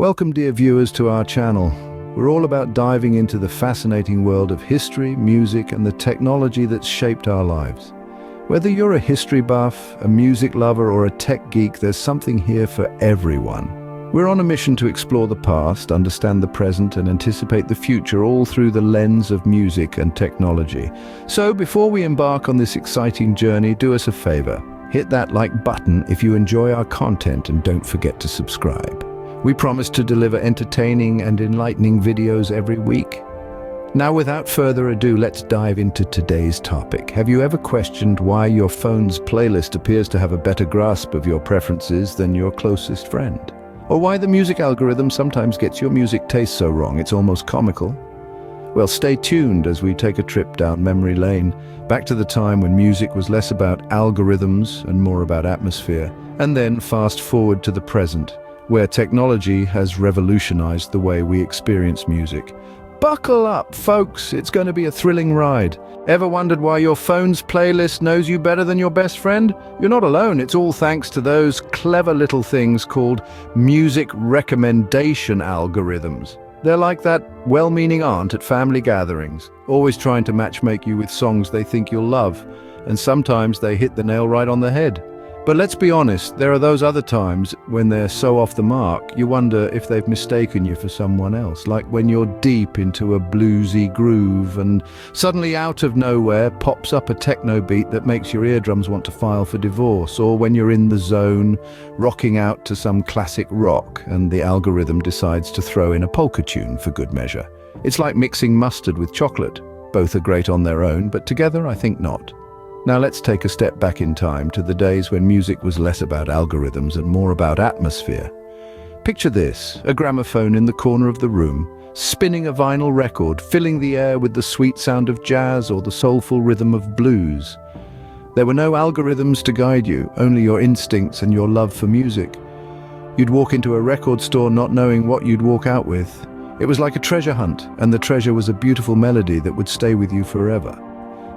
Welcome, dear viewers, to our channel. We're all about diving into the fascinating world of history, music, and the technology that's shaped our lives. Whether you're a history buff, a music lover, or a tech geek, there's something here for everyone. We're on a mission to explore the past, understand the present, and anticipate the future, all through the lens of music and technology. So, before we embark on this exciting journey, do us a favor. Hit that like button if you enjoy our content, and don't forget to subscribe. We promise to deliver entertaining and enlightening videos every week. Now, without further ado, let's dive into today's topic. Have you ever questioned why your phone's playlist appears to have a better grasp of your preferences than your closest friend? Or why the music algorithm sometimes gets your music taste so wrong it's almost comical? Well, stay tuned as we take a trip down memory lane, back to the time when music was less about algorithms and more about atmosphere, and then fast forward to the present, where technology has revolutionized the way we experience music. Buckle up, folks, it's going to be a thrilling ride. Ever wondered why your phone's playlist knows you better than your best friend? You're not alone, it's all thanks to those clever little things called music recommendation algorithms. They're like that well-meaning aunt at family gatherings, always trying to matchmake you with songs they think you'll love, and sometimes they hit the nail right on the head. But let's be honest, there are those other times when they're so off the mark, you wonder if they've mistaken you for someone else, like when you're deep into a bluesy groove and suddenly out of nowhere pops up a techno beat that makes your eardrums want to file for divorce, or when you're in the zone, rocking out to some classic rock and the algorithm decides to throw in a polka tune for good measure. It's like mixing mustard with chocolate. Both are great on their own, but together I think not. Now let's take a step back in time to the days when music was less about algorithms and more about atmosphere. Picture this, a gramophone in the corner of the room, spinning a vinyl record, filling the air with the sweet sound of jazz or the soulful rhythm of blues. There were no algorithms to guide you, only your instincts and your love for music. You'd walk into a record store not knowing what you'd walk out with. It was like a treasure hunt, and the treasure was a beautiful melody that would stay with you forever.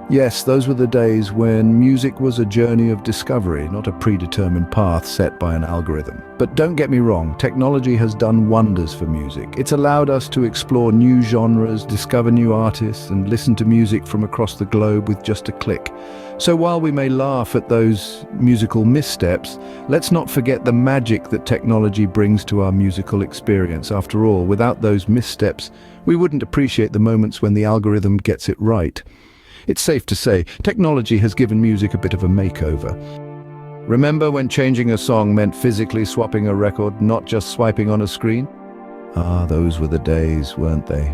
Yes, those were the days when music was a journey of discovery, not a predetermined path set by an algorithm. But don't get me wrong, technology has done wonders for music. It's allowed us to explore new genres, discover new artists, and listen to music from across the globe with just a click. So while we may laugh at those musical missteps, let's not forget the magic that technology brings to our musical experience. After all, without those missteps, we wouldn't appreciate the moments when the algorithm gets it right. It's safe to say, technology has given music a bit of a makeover. Remember when changing a song meant physically swapping a record, not just swiping on a screen? Ah, those were the days, weren't they?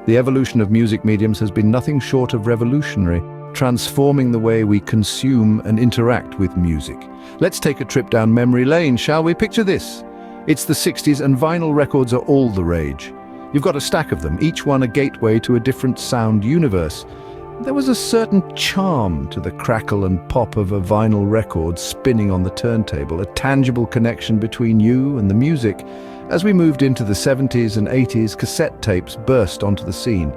The evolution of music mediums has been nothing short of revolutionary, transforming the way we consume and interact with music. Let's take a trip down memory lane, shall we? Picture this. It's the 60s and vinyl records are all the rage. You've got a stack of them, each one a gateway to a different sound universe. There was a certain charm to the crackle and pop of a vinyl record spinning on the turntable, a tangible connection between you and the music. As we moved into the 70s and 80s, cassette tapes burst onto the scene.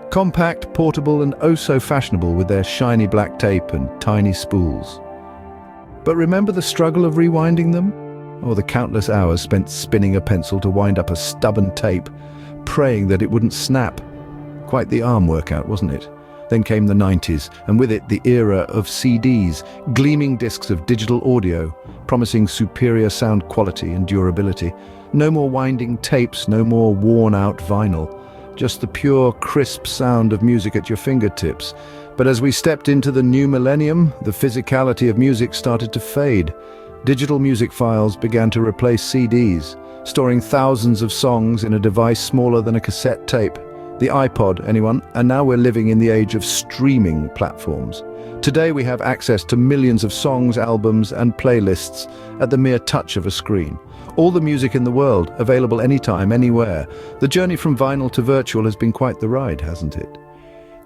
Compact, portable, and oh so fashionable with their shiny black tape and tiny spools. But remember the struggle of rewinding them? Or the countless hours spent spinning a pencil to wind up a stubborn tape, praying that it wouldn't snap. Quite the arm workout, wasn't it? Then came the 90s, and with it the era of CDs, gleaming discs of digital audio, promising superior sound quality and durability. No more winding tapes, no more worn-out vinyl. Just the pure, crisp sound of music at your fingertips. But as we stepped into the new millennium, the physicality of music started to fade. Digital music files began to replace CDs, storing thousands of songs in a device smaller than a cassette tape. The iPod, anyone? And now we're living in the age of streaming platforms. Today we have access to millions of songs, albums, and playlists at the mere touch of a screen. All the music in the world, available anytime, anywhere. The journey from vinyl to virtual has been quite the ride, hasn't it?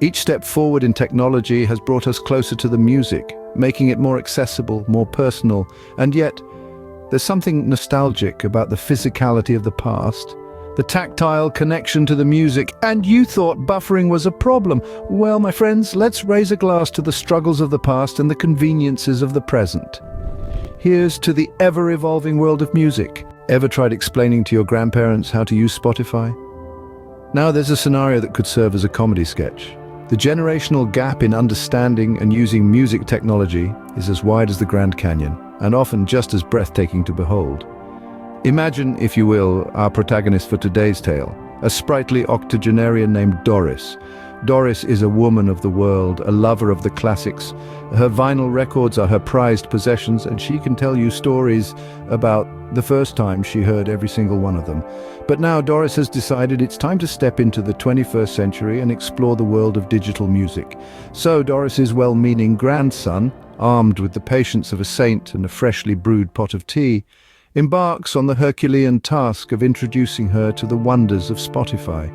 Each step forward in technology has brought us closer to the music, making it more accessible, more personal, and yet there's something nostalgic about the physicality of the past. The tactile connection to the music, and you thought buffering was a problem. Well, my friends, let's raise a glass to the struggles of the past and the conveniences of the present. Here's to the ever-evolving world of music, Ever tried explaining to your grandparents how to use Spotify? Now there's a scenario that could serve as a comedy sketch. The generational gap in understanding and using music technology is as wide as the Grand Canyon, and often just as breathtaking to behold. Imagine, if you will, our protagonist for today's tale, a sprightly octogenarian named Doris. Doris is a woman of the world, a lover of the classics. Her vinyl records are her prized possessions, and she can tell you stories about the first time she heard every single one of them. But now Doris has decided it's time to step into the 21st century and explore the world of digital music. So Doris's well-meaning grandson, armed with the patience of a saint and a freshly brewed pot of tea, embarks on the Herculean task of introducing her to the wonders of Spotify.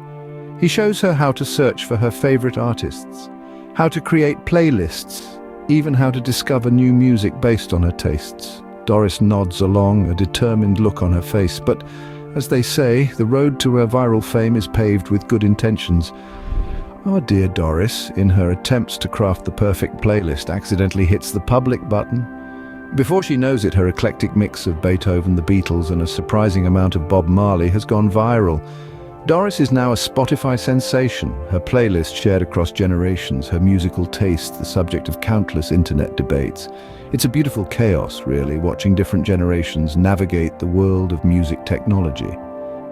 He shows her how to search for her favorite artists, how to create playlists, even how to discover new music based on her tastes. Doris nods along, a determined look on her face, but as they say, the road to her viral fame is paved with good intentions. Our dear Doris, in her attempts to craft the perfect playlist, accidentally hits the public button. Before she knows it, her eclectic mix of Beethoven, the Beatles, and a surprising amount of Bob Marley has gone viral. Doris is now a Spotify sensation, her playlist shared across generations, her musical taste the subject of countless internet debates. It's a beautiful chaos, really, watching different generations navigate the world of music technology.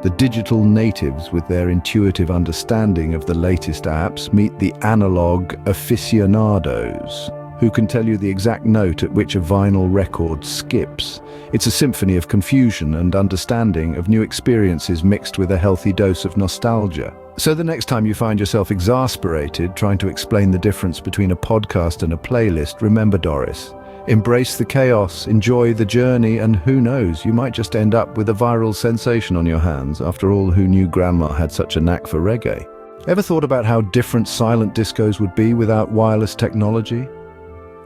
The digital natives, with their intuitive understanding of the latest apps, meet the analog aficionados, who can tell you the exact note at which a vinyl record skips. It's a symphony of confusion and understanding of new experiences mixed with a healthy dose of nostalgia. So the next time you find yourself exasperated trying to explain the difference between a podcast and a playlist, remember Doris. Embrace the chaos, enjoy the journey, and who knows, you might just end up with a viral sensation on your hands. After all, who knew Grandma had such a knack for reggae? Ever thought about how different silent discos would be without wireless technology?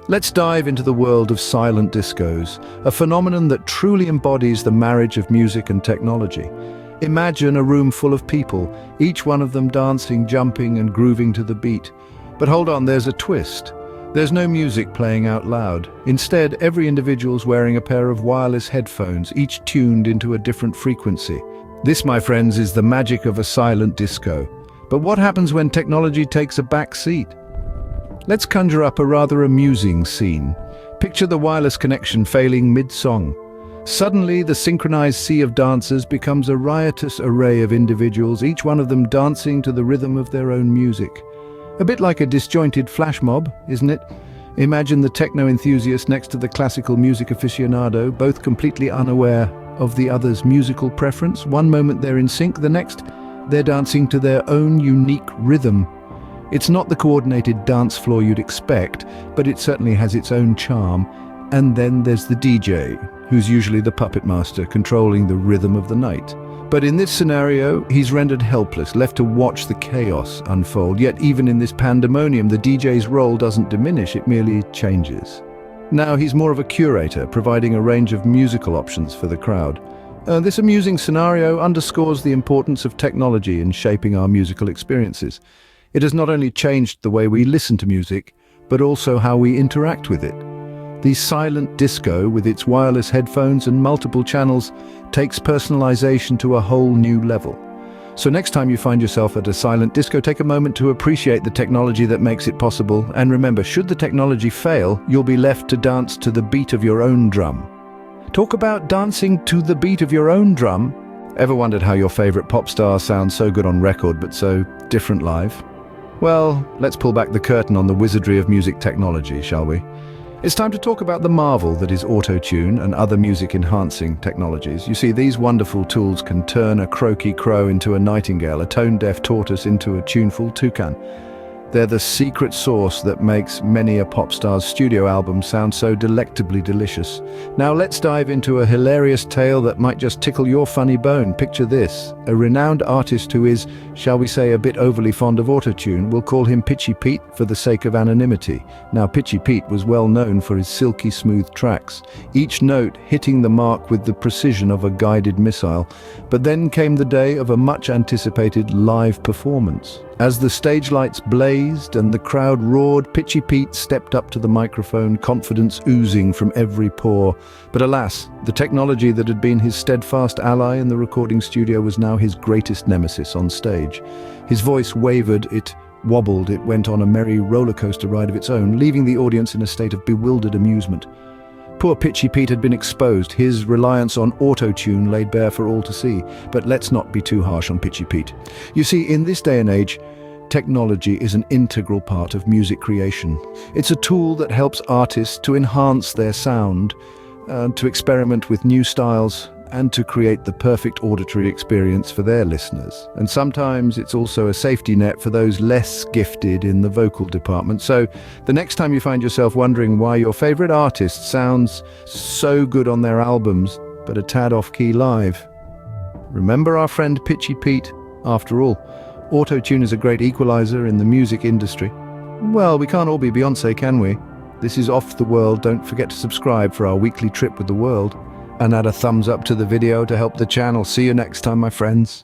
Let's dive into the world of silent discos, a phenomenon that truly embodies the marriage of music and technology. Imagine a room full of people, each one of them dancing, jumping, and grooving to the beat. But hold on, there's a twist. There's no music playing out loud. Instead, every individual's wearing a pair of wireless headphones, each tuned into a different frequency. This, my friends, is the magic of a silent disco. But what happens when technology takes a back seat? Let's conjure up a rather amusing scene. Picture the wireless connection failing mid-song. Suddenly, the synchronized sea of dancers becomes a riotous array of individuals, each one of them dancing to the rhythm of their own music. A bit like a disjointed flash mob, isn't it? Imagine the techno enthusiast next to the classical music aficionado, both completely unaware of the other's musical preference. One moment they're in sync, the next they're dancing to their own unique rhythm. It's not the coordinated dance floor you'd expect, but it certainly has its own charm. And then there's the DJ, who's usually the puppet master controlling the rhythm of the night. But in this scenario, he's rendered helpless, left to watch the chaos unfold. Yet even in this pandemonium, the DJ's role doesn't diminish, it merely changes. Now he's more of a curator, providing a range of musical options for the crowd. This amusing scenario underscores the importance of technology in shaping our musical experiences. It has not only changed the way we listen to music, but also how we interact with it. The silent disco, with its wireless headphones and multiple channels, takes personalization to a whole new level. So next time you find yourself at a silent disco, take a moment to appreciate the technology that makes it possible. And remember, should the technology fail, you'll be left to dance to the beat of your own drum. Talk about dancing to the beat of your own drum. Ever wondered how your favorite pop star sounds so good on record, but so different live? Well, let's pull back the curtain on the wizardry of music technology, shall we? It's time to talk about the marvel that is auto-tune and other music-enhancing technologies. You see, these wonderful tools can turn a croaky crow into a nightingale, a tone-deaf tortoise into a tuneful toucan. They're the secret sauce that makes many a pop star's studio album sound so delectably delicious. Now let's dive into a hilarious tale that might just tickle your funny bone. Picture this: a renowned artist who is, shall we say, a bit overly fond of autotune. We'll call him Pitchy Pete for the sake of anonymity. Now, Pitchy Pete was well known for his silky smooth tracks, each note hitting the mark with the precision of a guided missile. But then came the day of a much anticipated live performance. As the stage lights blazed and the crowd roared, Pitchy Pete stepped up to the microphone, confidence oozing from every pore. But alas, the technology that had been his steadfast ally in the recording studio was now his greatest nemesis on stage. His voice wavered, it wobbled, it went on a merry roller coaster ride of its own, leaving the audience in a state of bewildered amusement. Poor Pitchy Pete had been exposed, his reliance on auto-tune laid bare for all to see. But let's not be too harsh on Pitchy Pete. You see, in this day and age, technology is an integral part of music creation. It's a tool that helps artists to enhance their sound, to experiment with new styles, and to create the perfect auditory experience for their listeners. And sometimes it's also a safety net for those less gifted in the vocal department. So the next time you find yourself wondering why your favorite artist sounds so good on their albums, but a tad off-key live, remember our friend Pitchy Pete. After all, auto-tune is a great equalizer in the music industry. Well, we can't all be Beyoncé, can we? This is Off the World. Don't forget to subscribe for our weekly trip with the world. And add a thumbs up to the video to help the channel. See you next time, my friends.